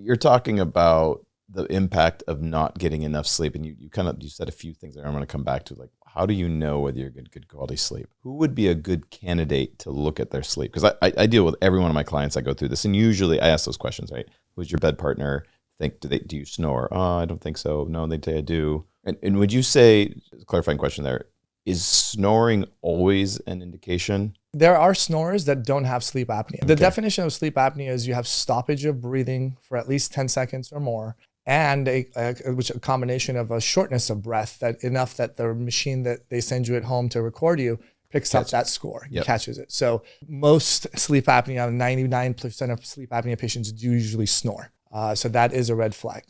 you're talking about the impact of not getting enough sleep, and you said a few things there I'm going to come back to, like how do you know whether you're getting good quality sleep? Who would be a good candidate to look at their sleep? Because I deal with every one of my clients. I go through this, and usually I ask those questions, right? Who's your bed partner? Do you snore? Oh, I don't think so. No, they say I do. And would you say, clarifying question there, is snoring always an indication? There are snorers that don't have sleep apnea. The Okay. definition of sleep apnea is you have stoppage of breathing for at least 10 seconds or more, and a combination of a shortness of breath, that enough that the machine that they send you at home to record you picks up that score, Yep. catches it. So most sleep apnea, 99% of sleep apnea patients do usually snore. So that is a red flag.